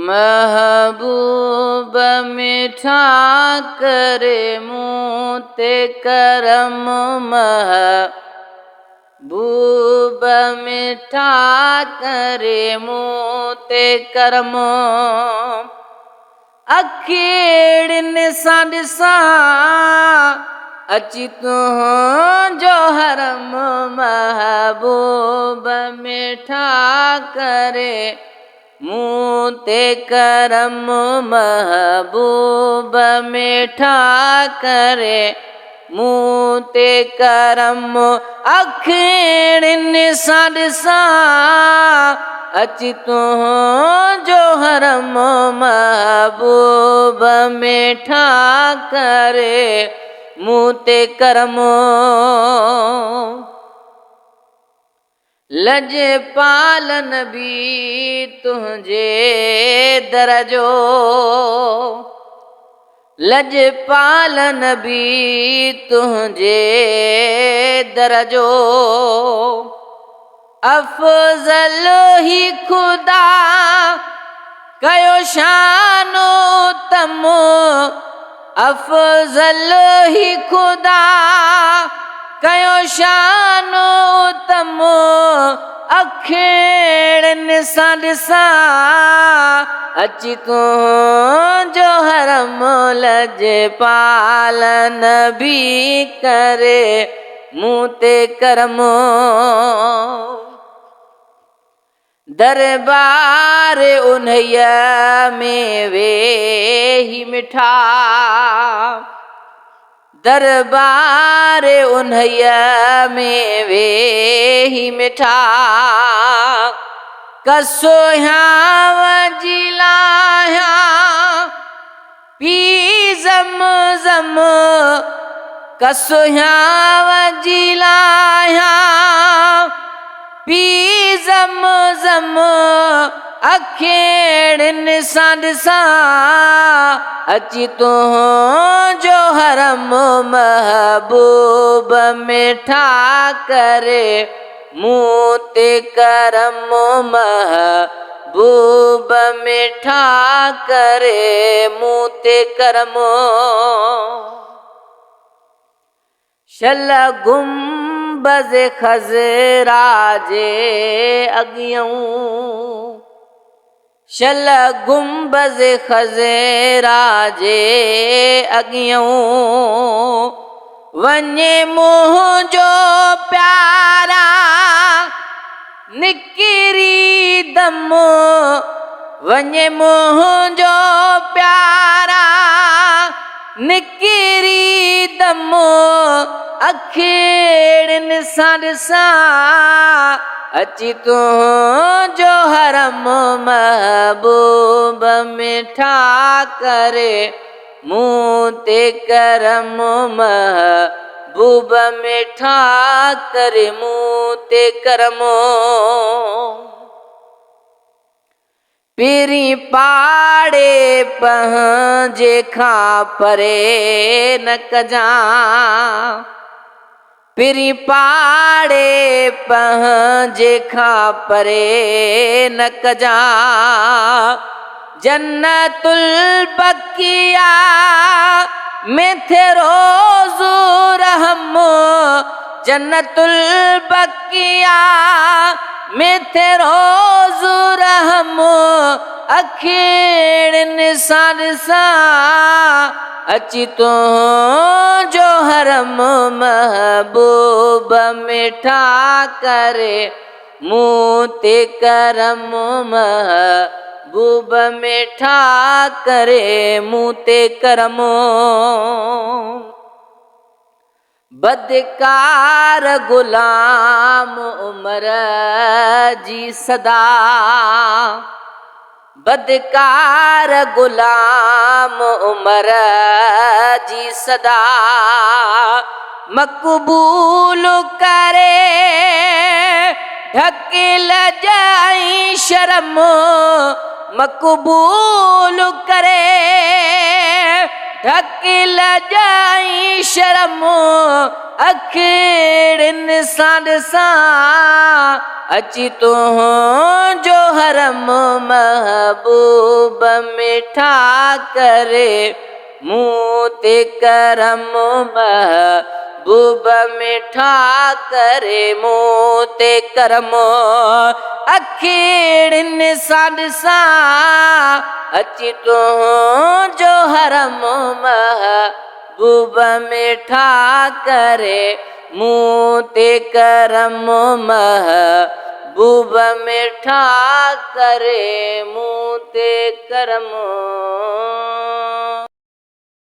महबूब मिठा करे मुँह ते करम महबूब मिठा करे मुँह ते करम अखेड़ सा अची तू जो हरम महबूब मिठा करे मुँह ते करम महबूब मिठा करे मुँह ते करम अखेड़ सा अची तू जो हरम महबूब मिठा करे मुँह ते करम लजपाल नबी तुझे दरजो लजपाल नबी तुझे दरजो अफजल ही खुदा कयो शानो तमो अफजल ही खुदा कयो शानो तमो अखेड़ सा अची तू जो हरम लजपाल नबी करे मुँह ते करम दरबार उन्हैया में वे ही मिठा दरबार उन्हैया में वे ही मिठा कसो यहाँ जिलाया पी जम जम कसो यहाँ जिलाया पी जम जम अखेड़ सा अची तू जो हरम महबूब मिठा करे मुँह ते करम महबूब मिठा करे मुँह ते करम शल गुंबज खजरा जे अगियूं शल गुंबज खजरा जे अगियूं वञे मुँह जो प्यारा निकिरी दम वञे मुँह जो प्यारा निकिरी दम अखेड़ सा अची तू जो हरम महबूब मिठा करे मुँह ते करम महबूब मिठा करे मुँह ते करम पीरी पाड़े पंहिंजे खां परे न कजां पीरी पाड़े पंहिंजे खां परे न कजां जन्नतुल बकिया में थे रोज़ु रहम जन्नतुल बकिया में थे रोज़ु रहम अखेड़ सा अची तू जो हरम महबूब मिठा करे मुँह ते करम महबूब मिठा करे मुँह ते करम बदकार गुलाम उमर जी सदा बदकार गुलाम उमर जी सदा मक़बूल करे ढकिल जाई शर्म मक़बूल करे ढकी लजाई शर्म अखिड़िन सां ॾिसां अची तूं जो हरम महबूब मिठा करे मूं ते करम महबूब मिठा करे मूं ते करम अखिड़िन सां ॾिसां अची तूं जो हरम महबूब मिठा करे मूं ते करम महबूब मिठा करे मूं ते करम।